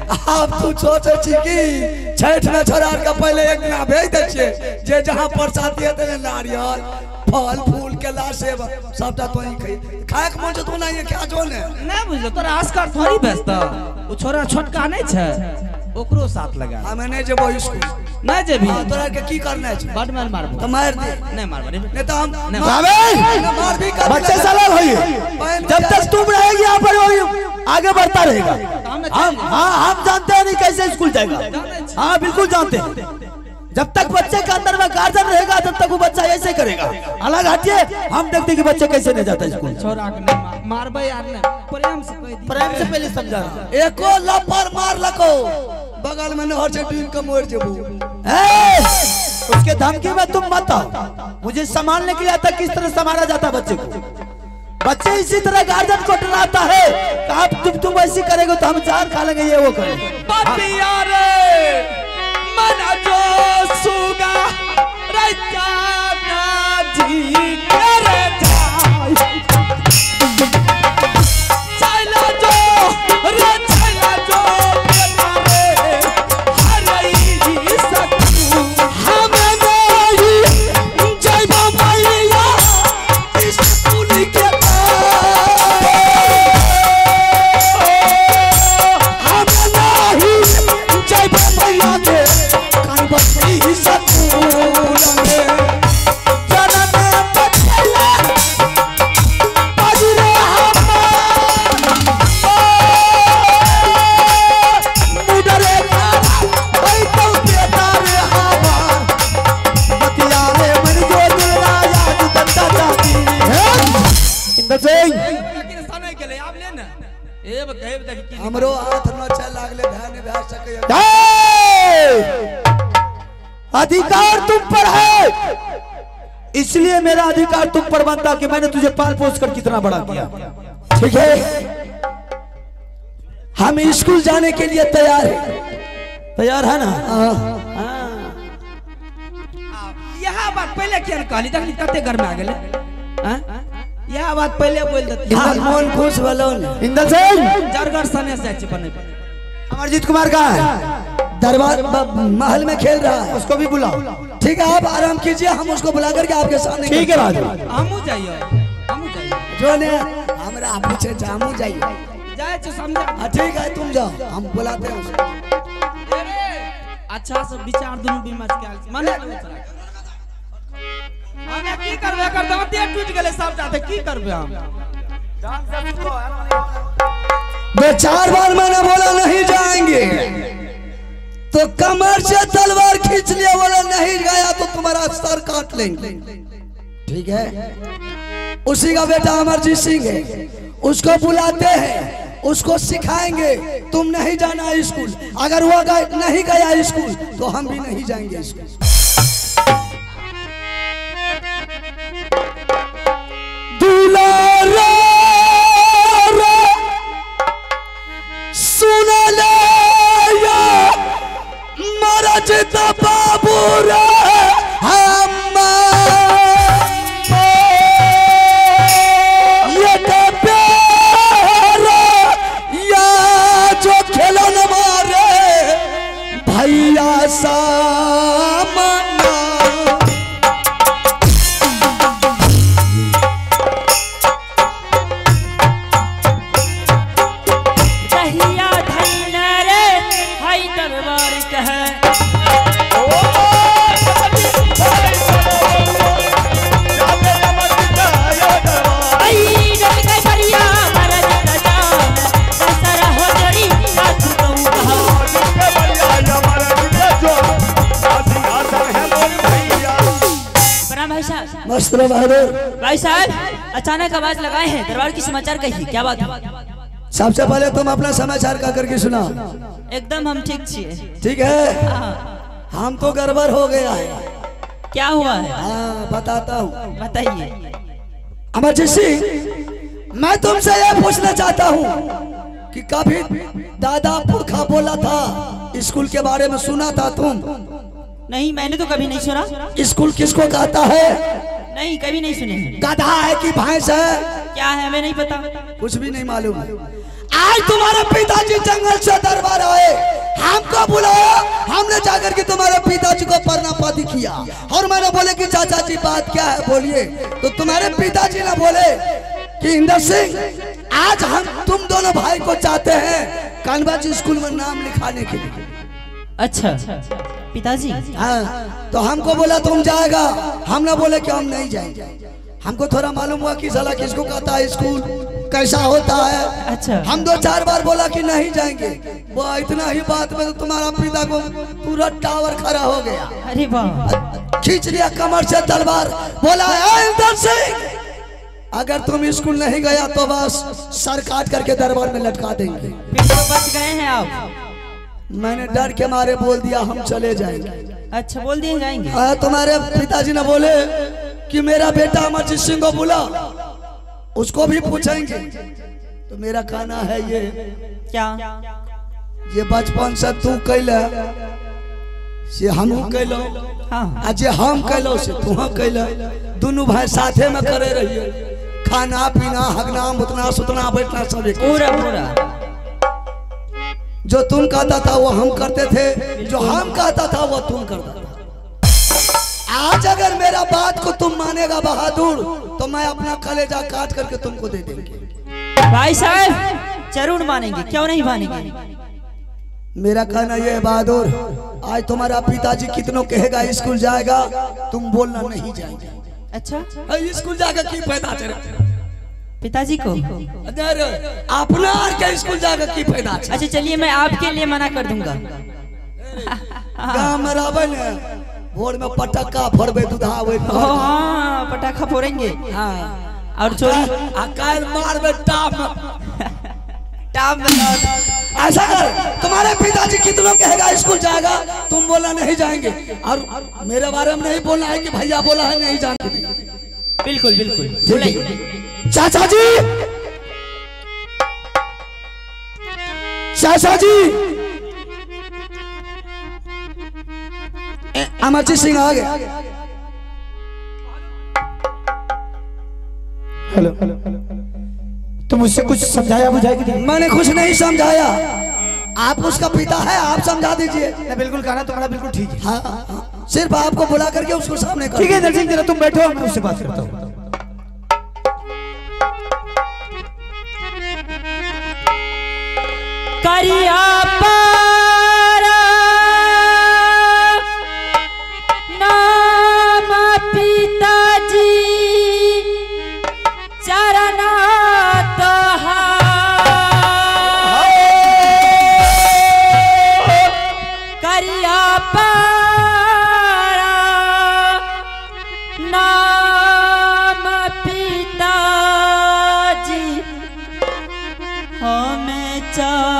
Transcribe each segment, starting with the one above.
आप तू सोचे छी कि छठ में छोड़ा के पहले एक दिना भेज दे छिए जे जहां प्रसाद दिए थे नारियल फल फूल केला सेब सबटा तो ही खाए के मन छ तो नहीं क्या जो ने बुझलो तोरा आस्कर थोड़ी बेचता ओ छोरा छोटका नहीं छै ओकरो साथ लगा हम नहीं जेबो स्कूल नहीं जेबी तोरा के की करना है बड मार मारबो तो मार दे नहीं मारबो नहीं तो हम मार भी कर बच्चे साला होइए जब तक तुम रहेगी यहां पर आगे बढ़ता रहेगा हम जानते हैं नहीं कैसे स्कूल जाएगा हाँ बिल्कुल जानते हैं जब तक बच्चे के अंदर में गार्जियन रहेगा तब तक वो बच्चा ऐसे करेगा अलग हटिए हम देखते कि बच्चे कैसे नहीं जाता स्कूल छोरा के नहीं मारबे यार ने प्रेम से कह दी प्रेम से पहले समझा एको लपर मार लको बगल में नहर से डूब के मर जेबू उसके धमकी में तुम मत आओ मुझे संभालने के लिए आता किस तरह संभाला जाता बच्चे को बच्चे इसी तरह गार्जियन को डराता है आप तुम ऐसी करेंगे तो हम चार खा लेंगे ये वो करेंगे मन जो सुगा रैया जी करे चला जो रे चला जो मारे हरई सकू हम नहीं जइबा मैया स्कूल के हम नहीं जइबा मैया के बच्ची सकूल में जनम बचला बजरे मुडरे भाई तो बेटा रे हमार बतिया रे मन जो दिल याद तंता जाती इंदर सिंह लेकिन सने के लिए आप ले ना ए बताए देखी हमरो हाथ न चल लागले भाने भा सके अधिकार तुम पर है इसलिए मेरा अधिकार तुम पर बनता कि मैंने तुझे पाल पोस कर कितना बड़ा किया ठीक है हम स्कूल जाने के लिए तैयार हैं तैयार है ना यह बात पहले क्या कहली देखली कते घर में आ गेले हां यह बात पहले बोल देती मन खुश भलो इंदर सिंह जरगर सने से अच्छे बने अमरजीत कुमार कहाँ है दरबार महल में खेल रहा है उसको भी बुलाओ ठीक है आप आराम कीजिए हम उसको बुला करके आपके सामने ठीक है बाजू हमू जाइए जो ने हमरा पीछे जामू जाइए जाए तो समझा ठीक है तुम जाओ हम बुलाते हैं उसको अच्छा से विचार दोनों विमर्श के माने हमें की करबे कर दांते टूट गेले सब जाते की करबे हम दो चार बार मैंने बोला नहीं जाएंगे तो कमर से तलवार खींच लिया बोला नहीं गया तो तुम्हारा सर काट लेंगे ठीक है उसी का बेटा अमरजीत सिंह है उसको बुलाते हैं उसको सिखाएंगे तुम नहीं जाना स्कूल अगर वो नहीं गया स्कूल तो हम भी नहीं जाएंगे स्कूल दुलारा सुन ले महाराज बाबू रे ये प्यारा या जो खेलन मारे भैया सामना मस्त बहादुर भाई साहब अचानक आवाज लगाए हैं दरबार की समाचार कही क्या बात है? सबसे पहले तुम अपना समाचार का करके सुना। एकदम हम ठीक छिए। ठीक है हम तो गड़बड़ हो गया है। क्या हुआ है? हाँ बताता हूँ। बताइए। अमरजीत सिंह मैं तुमसे यह पूछना चाहता हूँ कि कभी दादा पुरखा बोला था स्कूल के बारे में सुना था तुम? नहीं मैंने तो कभी नहीं सुना। स्कूल किसको कहता है? नहीं कभी नहीं सुने। गधा है कि भैंस है? क्या है हमें नहीं पता। कुछ भी नहीं मालूम। आज तुम्हारे पिताजी जंगल से दरबार आए करके तुम्हारे पिताजी को पढ़ना पाती किया। और मैंने बोले कि चाचा जी बात क्या है बोलिए, तो तुम्हारे पिताजी ने बोले कि इंदर सिंह आज हम तुम दोनों भाई को चाहते हैं कानबाजी स्कूल में नाम लिखाने के लिए। अच्छा पिताजी। हाँ, तो हमको बोला तुम जाएगा, हमने बोले कि हम नहीं जाएंगे। हमको थोड़ा मालूम हुआ कि साला किसको कहता है स्कूल कैसा होता है। अच्छा। हम 2-4 बार बोला कि नहीं जाएंगे, वो इतना ही बात में तो तुम्हारा पिता को पूरा टावर खड़ा हो गया। अरे वाह। खींच लिया कमर से तलवार, बोला इंदर सिंह अगर तुम स्कूल नहीं गया तो बस सर काट करके दरबार में लटका देंगे। फिर तो बच गए हैं आप। मैंने डर के मारे बोल दिया हम चले जाएंगे। अच्छा बोल दिए जाएंगे। तुम्हारे पिताजी ने बोले कि मेरा बेटा अमरजीत सिंह को बुला, उसको भी पूछेंगे। तो मेरा कहना है क्या ये बचपन से तू कैले से हम कैलो, हाँ। आज हम कैलो से तू कैले, दोनों भाई साथे में करे रहिए। खाना पीना हगना मुतना सुतना बैठना सब एक। पूरा पूरा जो तुम कहता था वो हम करते थे, जो हम कहता था वो तुम करता था। आज अगर मेरा बात को तुम मानेगा बहादुर, तो मैं अपना कलेजा काट करके तुमको दे देंगे। भाई साहब जरूर मानेंगे, क्यों नहीं मानेंगे। मेरा कहना ये है बहादुर, आज तुम्हारा पिताजी कितनों कहेगा स्कूल जाएगा, तुम बोलना नहीं जाएगा। अच्छा स्कूल जाकर की फायदा तेरा पिताजी को। अपना के स्कूल जाकर की फायदा। अच्छा चलिए मैं आपके लिए मना कर दूंगा। गाँव में रहबे ने भोर में पटाखा फोड़बे दुधावे। हाँ पटाखा फोड़ेंगे। हाँ और चोरी काल मारबे टाप टाप। ऐसा कर, तुम्हारे पिताजी कितनों कहेगा स्कूल जाएगा, तुम बोला नहीं जाएंगे। और मेरे बारे में नहीं बोलना है कि भैया बोला है नहीं जाएंगे। बिल्कुल बिल्कुल बोलिए। चाचा जी, चाचा जी, अमरजीत सिंह आ गया। हेलो, तुम मुझसे कुछ समझाया बुझाया? मैंने कुछ नहीं समझाया, आप उसका पिता है, आप समझा दीजिए। बिल्कुल कहना तुम्हारा बिल्कुल ठीक है। हाँ, सिर्फ आपको बुला करके उसको सामने कर। ठीक है दर्शन, जरा तुम बैठो, मैं उससे बात करता हूँ। करिया पारा नाम पिताजी चरना करिया पारा नाम पिताजी हमें चारना।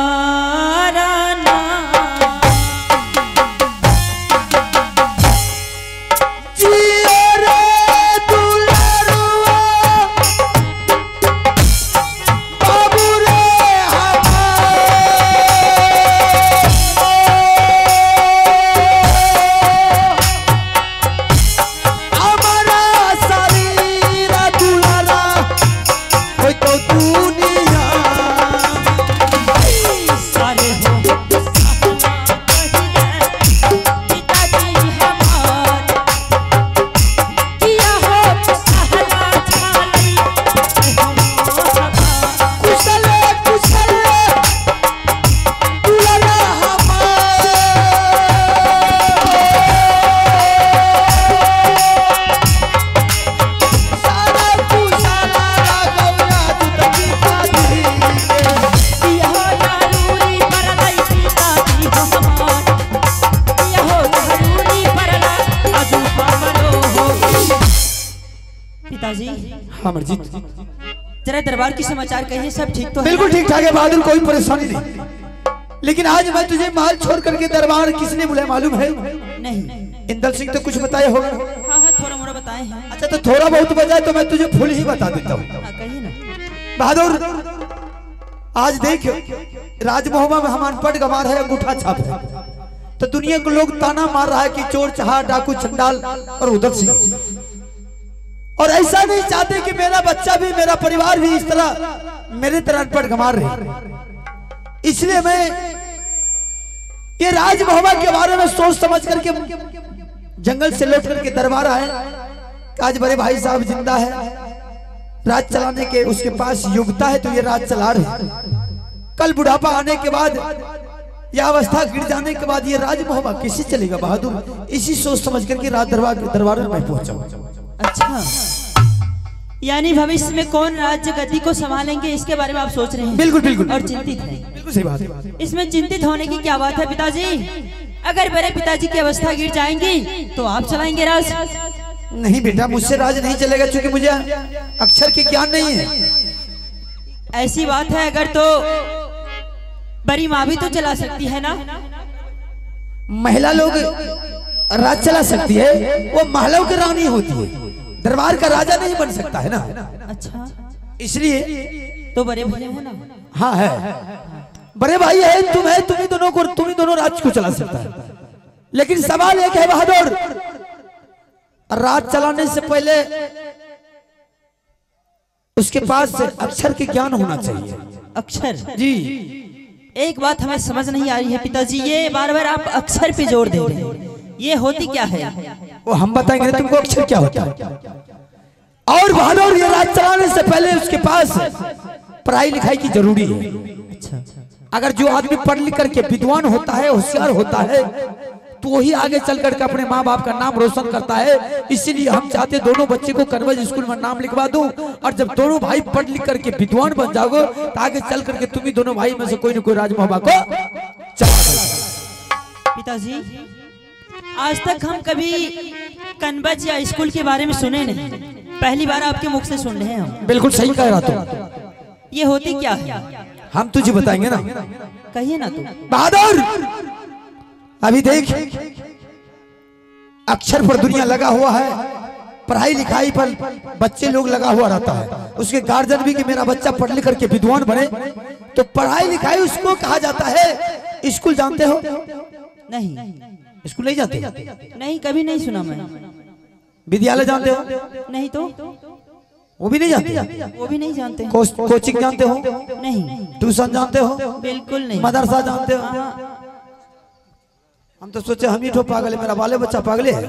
अमरजीत, जरा दरबार की समाचार कहिए, सब ठीक तो है? बिल्कुल ठीक ठाक है बहादुर, कोई परेशानी नहीं। लेकिन आज मैं तुझे महल छोड़ करके दरबार किसने बुलाया मालूम है? नहीं। इंदर सिंह तो कुछ बताया होगा। हाँ हाँ थोड़ा मोड़ा बताए हैं। अच्छा तो थोड़ा बहुत बजाए तो मैं तुझे फुल ही बता देता हूँ। कहिए ना बहादुर, आज देख राजमहल में हम अनपढ़ गंवार है, अंगूठा छाप है, तो दुनिया को लोग ताना मार रहा है कि चोर चहार डाकू चंडाल और उधर सिंह। और ऐसा नहीं चाहते कि मेरा बच्चा भी मेरा परिवार भी इस तरह मेरे तरह अनपढ़ गंवार रहे। इसलिए मैं ये राज मोहब्बत के बारे में सोच समझ करके जंगल से लौट करके दरबार आए। आज बड़े भाई साहब जिंदा है, राज चलाने के उसके पास योग्यता है तो ये राज चला रहे। कल बुढ़ापा आने के बाद यह अवस्था गिर जाने के बाद ये राज मोहब्बत किसी चलेगा बहादुर, इसी सोच समझ करके राज दरबार में मैं पहुंचा। अच्छा, यानी भविष्य में कौन राज्य गद्दी को संभालेंगे इसके बारे में आप सोच रहे हैं? बिल्कुल बिल्कुल और चिंतित हैं। बिल्कुल सही बात है। इसमें चिंतित होने की क्या बात है पिताजी? अगर मेरे पिताजी की अवस्था गिर जाएंगी तो आप चलाएंगे राज? नहीं बेटा, मुझसे राज नहीं चलेगा क्योंकि मुझे अक्षर की ज्ञान नहीं है। ऐसी बात है, अगर तो बड़ी माँ भी तो चला सकती है ना? महिला लोग राज चला सकती है, वो महलों की रानी होती है, दरबार का राजा नहीं बन सकता है ना। अच्छा, इसलिए तो बड़े भैया हो ना? हाँ है, बड़े भाई है, तुम ही दोनों राज को चला सकता है। लेकिन सवाल एक है बहादुर, राज चलाने से पहले उसके पास अक्षर के ज्ञान होना चाहिए। अक्षर? जी। एक बात हमें समझ नहीं आ रही है पिताजी, ये बार बार आप अक्षर पे जोर दे रहे हैं, ये होती क्या है? वो हम बताएंगे तुमको अक्षर क्या होता है। और बहादुर, ये राज चलाने से पहले उसके पास पढ़ाई लिखाई की जरूरी है। अच्छा, अगर जो आदमी पढ़ लिख करके विद्वान होता है, होशियार होता है, तो वही आगे चल करके अपने माँ बाप का नाम रोशन करता है। इसीलिए हम चाहते दोनों बच्चे को कन्वर्ज स्कूल में नाम लिखवा दूं, और जब दोनों भाई पढ़ लिख करके विद्वान बन जाओगे तो आगे चल करके तुम ही दोनों भाई में से कोई न कोई राज मोहब्बत को चला। पिताजी, आज तक हम कभी कन्वर्ज या स्कूल के बारे में सुने नहीं, पहली बार आपके मुख से सुन रहे हैं हम। बिल्कुल सही कह रहा तू। ये होती क्या है? हम तुझे बताएंगे ना। कहिए ना। तो बहादुर, अभी देख, अक्षर पर दुनिया लगा हुआ है, पढ़ाई लिखाई पर बच्चे लोग लगा हुआ रहता है। उसके गार्जियन भी कि मेरा बच्चा पढ़ लिख करके विद्वान बने, तो पढ़ाई लिखाई उसको कहा जाता है। स्कूल जानते हो? नहीं। स्कूल नहीं जानते? नहीं, कभी नहीं सुना मैं। विद्यालय जानते हो? नहीं। तो वो भी नहीं जानते? वो भी नहीं जानते। कोचिंग जानते हो? नहीं। ट्यूशन जानते हो? बिल्कुल नहीं। मदरसा जानते हो? हम तो सोचे हम ही ठो पागल है, मेरा बाले बच्चा पागल है।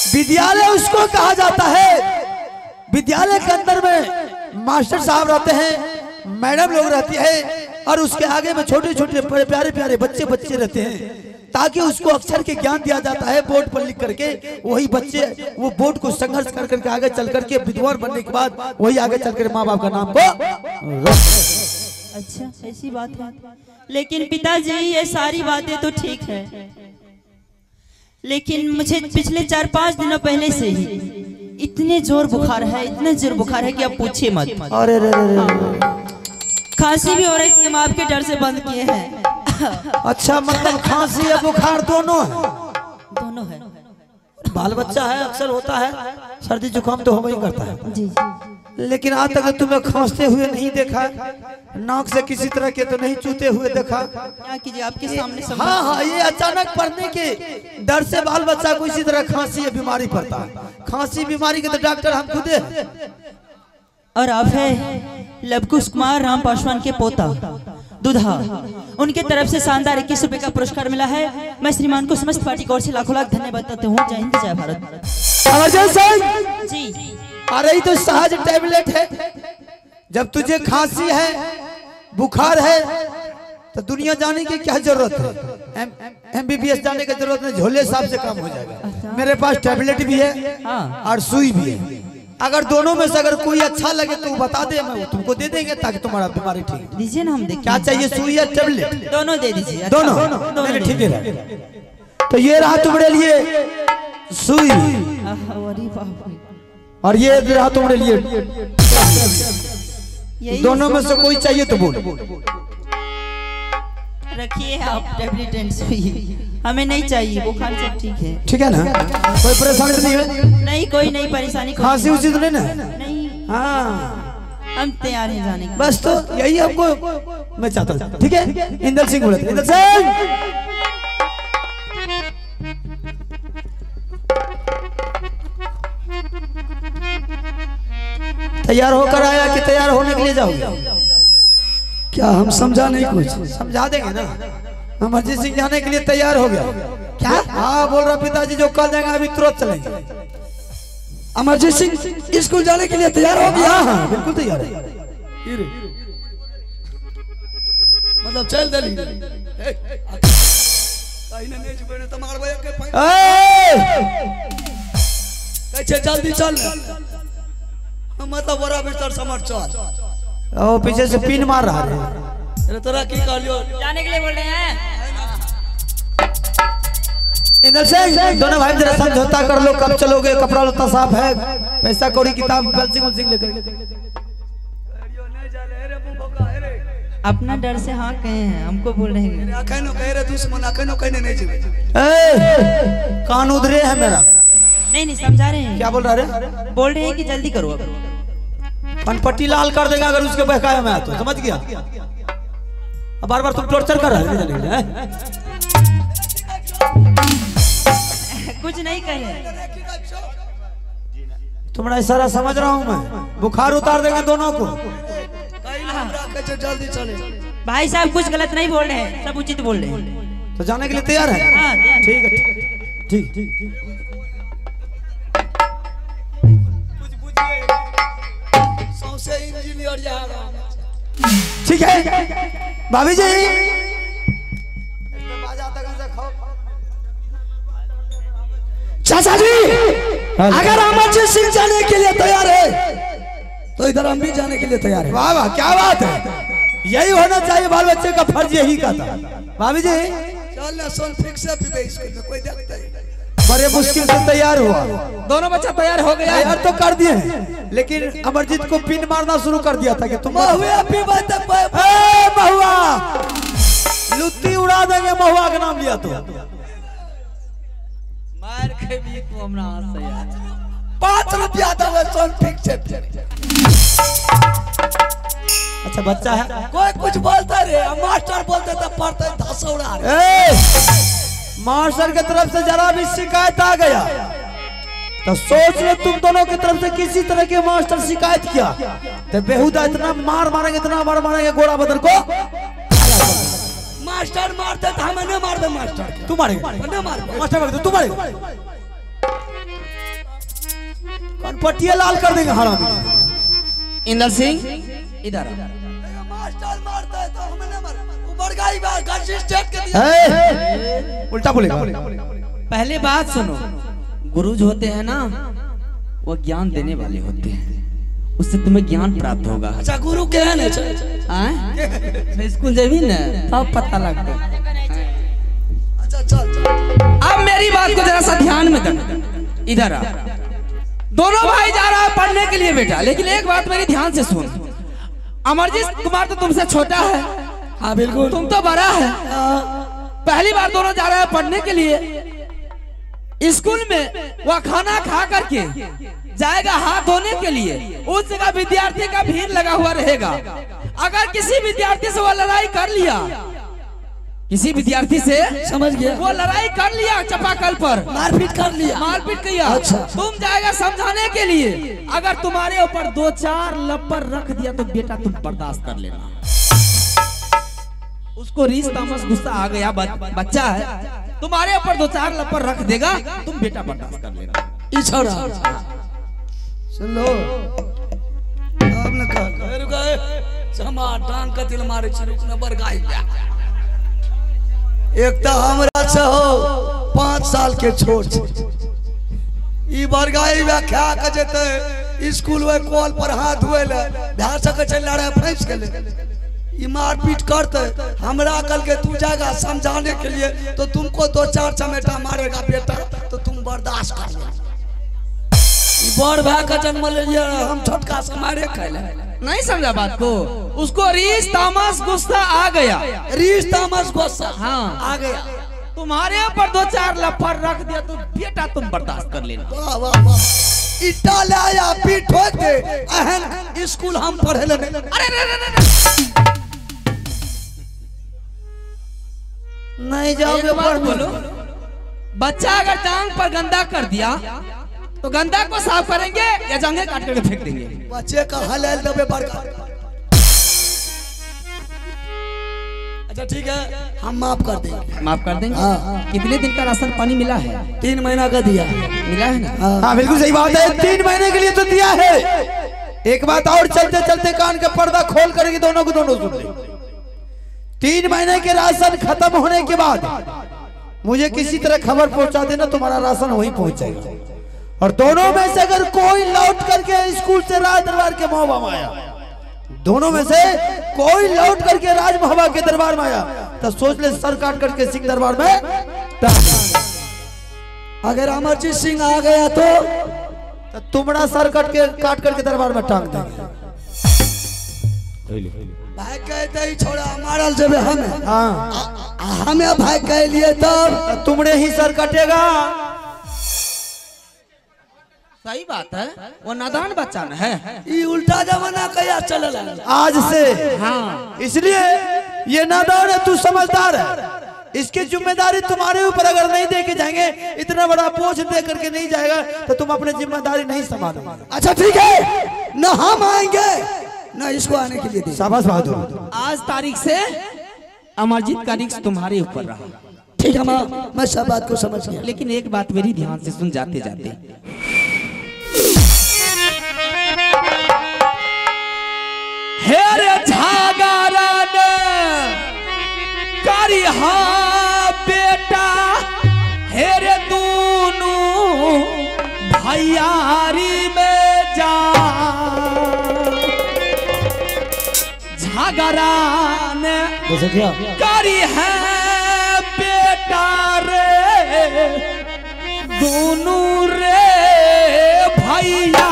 विद्यालय उसको कहा जाता है, विद्यालय के अंदर में मास्टर साहब रहते हैं, मैडम लोग रहती है, और उसके आगे में छोटे छोटे प्यारे प्यारे बच्चे रहते हैं, ताकि उसको अक्षर के ज्ञान दिया जाता है बोर्ड पर लिख करके। वही बच्चे वो बोर्ड को संघर्ष कर करके आगे चल करके विद्वान बनने के बाद वही आगे चल कर माँ बाप का नाम को। अच्छा, ऐसी बात है। लेकिन पिताजी, ये सारी बातें तो ठीक है, लेकिन मुझे पिछले 4-5 दिनों पहले से ही इतने जोर बुखार है, इतने जोर बुखार है कि आप पूछिए मत। अरे खांसी भी हो रही थी, हम आपके डर से बंद किए हैं। अच्छा, मतलब खांसी या बुखार दोनों है? दोनों है। बाल बच्चा है, अक्सर होता है, सर्दी जुकाम तो हो ही करता है। जी। लेकिन आज तक तुम्हें खांसते हुए नहीं देखा, नाक से किसी तरह के तो नहीं चूते हुए देखा। क्या कीजिए, आपके सामने सब। हाँ, ये अचानक पड़ने के डर से बाल बच्चा को इसी तरह खांसी या बीमारी पड़ता है। खांसी बीमारी के तो डॉक्टर हम खुद है। और आप है लवकुश कुमार राम पासवान के पोता दुधा, उनके तरफ से शानदार 21 रुपए का पुरस्कार मिला है। मैं श्रीमान को समस्त पार्टी की ओर से लाखों लाख धन्यवाद देता हूँ। जय हिंद, जय भारत। जी। अरे तो सहज टैबलेट है। जब तुझे खांसी है, बुखार है, तो दुनिया जाने की क्या जरूरत है? MBBS जाने की जरूरत नहीं, झोले साहब से काम हो जाएगा। मेरे पास टैबलेट भी है और सुई भी है। अगर दोनों में से अगर कोई अच्छा लगे तो बता दे, मैं तुमको दे देंगे ताकि तुम्हारा बीमारी ठीक। दीजिए ना, हम देखें क्या चाहिए, सुई या टैबलेट? दोनों दे दीजिए। दोनों ठीक है। तो ये रहा तुम्हारे लिए सुई, और ये रहा तुम्हारे लिए। दोनों में से कोई चाहिए तो बोल। रखिए आप टैबलेट एंड सुई, हमें नहीं चाहिए, बुखार सब ठीक है। ठीक है ना? कोई परेशानी तो नहीं है? नहीं, कोई नहीं परेशानी। खांसी उसी तो नहीं ना? नहीं। हाँ, हम तैयार हैं जाने के। बस तो यही हमको मैं चाहता हूँ। ठीक है, इंदल सिंह बोले। इंदल सिंह, तैयार होकर आया कि तैयार होने के लिए जाओगे? क्या हम समझा नहीं? कुछ समझा देंगे ना। अमरजीत सिंह जाने के लिए तैयार हो गया क्या? हाँ बोल रहा पिताजी जो कल जाएगा अभी तुरंत चलेंगे। अमरजीत सिंह स्कूल जाने के लिए तैयार हो गया? हाँ बिल्कुल तैयार है। मतलब चल दली कैसे जल्दी चल मतलब बड़ा बिस्तर समझ चल। ओ पीछे से पिन मार रहा है। अरे तोरा की कहलियो जाने के लिए बोल रहे हैं। इंदर सिंह दोनों भाई जरा समझौता कर लो, कब चलोगे? कपड़ा लत्ता साफ है, पैसा कौड़ी किताब सिंह लेकर। अपना डर से हाँ कहे हैं, हमको बोल रहे हैं। अखनो कह रहे दुश्मन अखनो कहने नहीं जीवे। कान उधरे है मेरा। नहीं समझा रहे हैं। क्या बोल रहा है? बोल रहे हैं कि जल्दी करो अब। पनपट्टी लाल कर देगा अगर उसके बहकाया में तो, समझ गया? अब बार बार तुम टॉर्चर कर रहे हैं। कुछ नहीं कहे। तुम्हारा इशारा समझ रहा हूँ मैं। बुखार उतार देंगे दोनों को। जल्दी चले भाई साहब कुछ गलत नहीं बोल रहे हैं, सब उचित बोल रहे हैं। तो जाने के लिए तैयार है? हाँ ठीक है ठीक। सौसे इंजीनियर ठीक है भाभी जी। चाचा जी अगर अमरजीत सिंह जाने के लिए तैयार है तो इधर हम भी जाने के लिए तैयार है। वाह वाह क्या बात है, यही होना चाहिए, बाल बच्चे का फर्ज यही का था। भाभी जी चल ना सोन फिक्स है पीबे स्कूल में कोई देखता है। बड़े मुश्किल से तैयार हुआ, दोनों बच्चा तैयार हो गया। तैयार तो कर दिए हैं, लेकिन अमरजीत को पिन मारना शुरू कर दिया था कि तुम महुआ लुत्ती उड़ा देंगे। महुआ का नाम लिया तो मार खेबी तू हमरा हाथ से यार। 5 रुपया दे सोन फिक्स है। अच्छा बच्चा है, कोई कुछ बोलता रे, मास्टर बोलते तो पढ़ते धसौड़ा रे। मास्टर की तरफ से जरा भी शिकायत आ गया तो सोच लो तुम दोनों की तरफ से किसी तरह के मास्टर शिकायत किया तो बेहुदा इतना मार मारेंगे, इतना मार मारेंगे गोरा बदन को। मास्टर मारते तो हमें न मार दे। मास्टर तू मारेगा? न मार मास्टर मारेगा तू मारेगा? पट्टियां लाल कर देंगे हरामी। इंदर सिंह इधर मास्टर मारता है तो हमें न मार। ऊपर गाई बार गाजी स्टेट के दिया। उल्टा बोलेगा। पहले बात सुनो, गुरुज होते हैं ना वो ज्ञान देने वाले होते हैं, उससे तुम्हें ज्ञान प्राप्त होगा। अच्छा गुरु क्या है? मैं स्कूल जाबी ना तब पता लगता। अच्छा चल अब मेरी बात को जरा सा ध्यान में रख, इधर आ। दोनों भाई जा रहा है पढ़ने के लिए बेटा, लेकिन एक बात मेरी ध्यान से सुन। अमरजीत कुमार तो तुमसे छोटा है। हाँ बिल्कुल। तुम तो बड़ा है। पहली बार दोनों जा रहे हैं पढ़ने के लिए स्कूल में। वह खाना खा करके जाएगा हाथ धोने के लिए, उस जगह विद्यार्थी का भीड़ लगा हुआ रहेगा। अगर किसी विद्यार्थी से वो लड़ाई कर लिया, किसी विद्यार्थी से समझ गया, वो लड़ाई कर लिया, चापाकल पर मारपीट कर लिया, मारपीट किया। अच्छा। तुम जाएगा समझाने के लिए, अगर तुम्हारे ऊपर 2-4 लप्पर रख दिया तो बेटा तुम बर्दाश्त कर लेना। उसको रीस तामस गुस्सा आ गया, बच्चा है, तुम्हारे ऊपर 2-4 लप्पर रख देगा, तुम बेटा बर्दाश्त कर लेना। इछोड़ा सुन लो। अब न कह रुकाए समा टांग का तिल मारे छिरुक न बरगाई। एक तो हमरा से हो 5 साल के छोट ई बरगाई व्याख्या क जते स्कूल में कॉल पर हाथ धोए ले ध्यान से के चल लड़े फंस गेले। ई मारपीट करते हमरा कल के तू जाएगा समझाने के लिए तो तुमको 2-4 चमेटा मारेगा बेटा तो तुम बर्दाश्त कर ले। बड़ भाई का जन्म ले लिया, हम छोटका से मारे खैले। नहीं समझा बात को? उसको रीस तामस गुस्सा आ गया। रीस तामस गुस्सा हाँ आ गया। तुम्हारे ऊपर 2-4 लफड़ रख दिया तो बेटा तुम बर्दाश्त कर लेना। वाह वाह वाह। इटा लाया पीठ ठोक दे अहन स्कूल हम पढ़े ले। अरे नहीं जाओगे बात बोलो, बच्चा अगर टांग पर गंदा कर दिया तो गंदा को साफ करेंगे या जांघें काट करके फेंक देंगे? बच्चे का हलाल दबे बड़का। अच्छा ठीक है, हम माफ कर देंगे। माफ कर देंगे। हाँ। कितने दिन का राशन पानी मिला है? 3 महीना का दिया। मिला है ना? हाँ बिल्कुल सही बात है, 3 महीने के लिए तो दिया है। एक बात और, चलते चलते कान का पर्दा खोल करेगी दोनों को दोनों सुन ले। 3 महीने के राशन खत्म होने के बाद मुझे किसी तरह खबर पहुंचा देना, तुम्हारा राशन वहीं पहुंच जाएगा। और दोनों में से अगर कोई लौट करके स्कूल से राज दरबार के मोहबा में आया, दोनों में से कोई लौट करके राज मोहबा के दरबार में आया, तो सोच ले सर काट करके सिंह दरबार में टांग। अगर अमरजीत सिंह आ गया तो तुम्हारा सर काट करके दरबार में टांग देंगे। भाई कहते ही छोड़ा हमारा जब हमें, हाँ हमें भाई कह लिए तब तुमने ही सर कटेगा। सही बात है, वो नादान बच्चा न है। ये उल्टा जमाना कया चल आज से। हाँ। इसलिए ये नादान है, तू समझदार है। इसकी जिम्मेदारी तुम्हारे ऊपर अगर नहीं दे के जाएंगे, इतना बड़ा बोझ दे करके नहीं जाएगा, तो तुम अपनी जिम्मेदारी नहीं संभालोगे। अच्छा ठीक है, न हम आएंगे न इसको आने के लिए। शाबाश बहादुर। आज तारीख से अमरजीत का रिक्स तुम्हारे ऊपर रहा। ठीक है, मैं सब बात को समझ गया। लेकिन एक बात मेरी ध्यान से सुन जाते जाते, हेरे झागारा ने करिहा बेटा, हेरे दोनों भैयारी में जा, झागारा ने करी है बेटा रे, दोनों रे भैया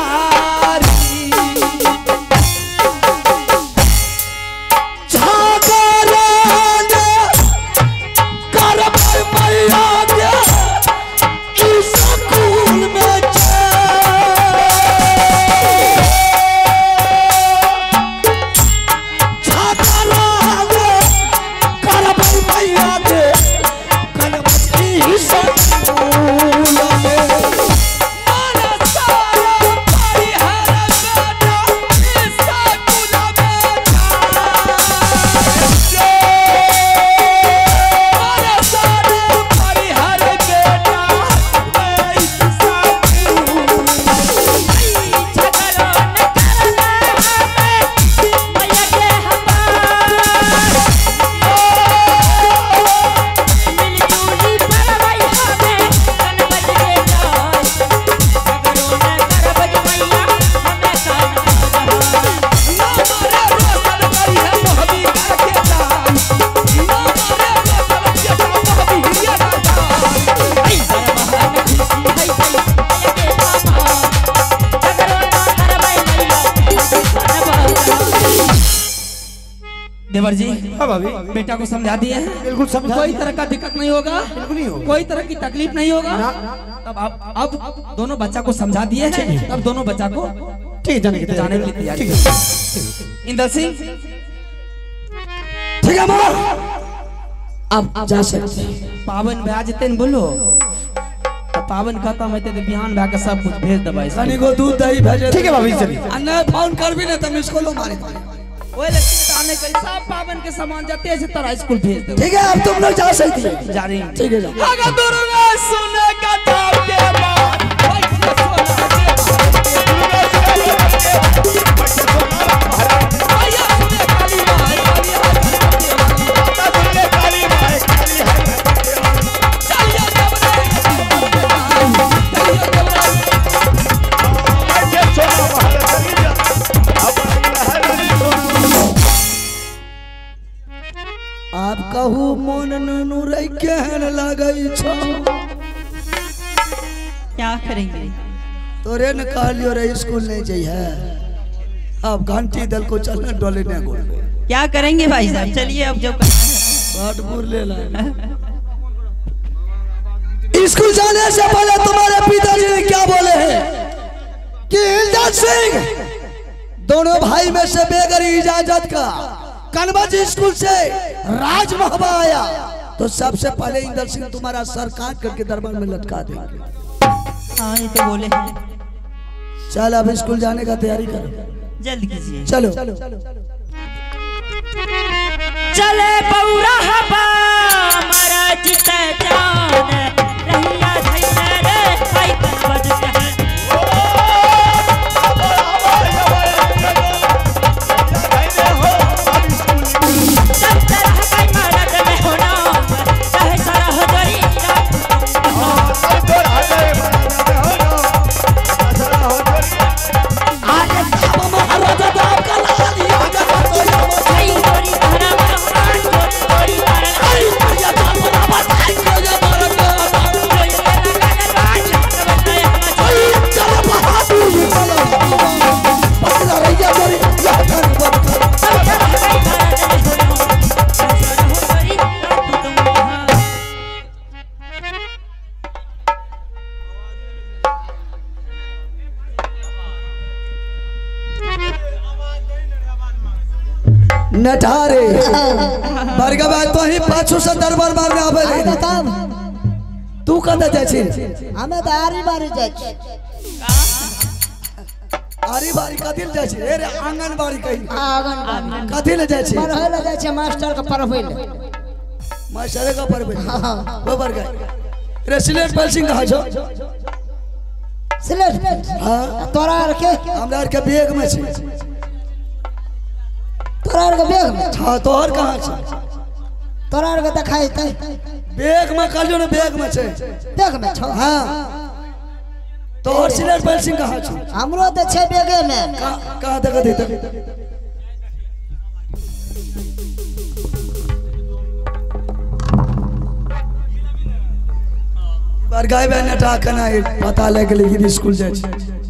देवर जी। हाँ भाभी। बेटा को समझा दिए हैं? बिल्कुल समझा। कोई तरह का दिक्कत नहीं होगा, बिल्कुल नहीं होगा। कोई तरह की तकलीफ नहीं होगा। तब अब दोनों बच्चा को समझा दिए हैं, अब दोनों बच्चा को ठीक जाने की तैयारी। इंदर सिंह, ठीक है माँ, अब जा सकते। पावन ब्याज तेन बोलो तो पावन खाता मैं ते बिहान भाग के सब कुछ भेज दबाई। सनी को दूध दही भेजे। ठीक है भाभी चलिए। अन्ना फोन कर भी ना तुम इसको लो मारे। ओए लक्ष्मी आने करी सब पावन के सामान जाते से तरह स्कूल भेज दो। ठीक है, अब तुम लोग जा सकती है। जा रही हैं। ठीक है, जाओ। अगर दुर्गा सुने का ताप के बाद आप कहू मन ननु रह केहन लागई छो। क्या करेंगे? तोरे न कहलियो रे स्कूल नहीं जाइए, अब घंटी दल को चलने डोले ने गोल। क्या करेंगे भाई साहब, चलिए अब जो बाटपुर ले ला। स्कूल जाने से पहले तुम्हारे पिताजी ने क्या बोले हैं कि इल्जात सिंह दोनों भाई में से बेगर इजाजत का कनबज स्कूल से राज मोहबा आया तो सबसे पहले इंदर सिंह तुम्हारा सर काट करके दरबार में लटका देंगे। हाँ ये तो बोले हैं। चल अब स्कूल जाने का तैयारी करो, जल्द कीजिए। चलो। चले बौरा हवा हमारा जीता जान रहिया धैर्य रे भाई बद नठारे बरगबा तो ही पाछू से दरबार मारने आवे तू कदा जाय छी हमें तो आरी बारी जाय छी आरी बारी कदिल जाय छी रे आंगनबाड़ी कही आंगन कदिल जाय छी पढ़ै ले जाय छी मास्टर के पढ़बै ले मास्टर का पढ़बै वो बर गए रे सिलेट पेंसिल कहा छो सिलेट हां तोरा आर के हमरा आर के बैग में छी तोरा आर के बैग में हां तोहर कहां छ तोरा आर के देखाई तै बैग में कहलियो ने बैग में छै बैग में छौ हां तोहर सिलेट पेंसिल कहां छ हमरो त छै बैगे में कहां देख दे बार गाय बहन नटा कना पता लग गेलै कि स्कूल जाय छै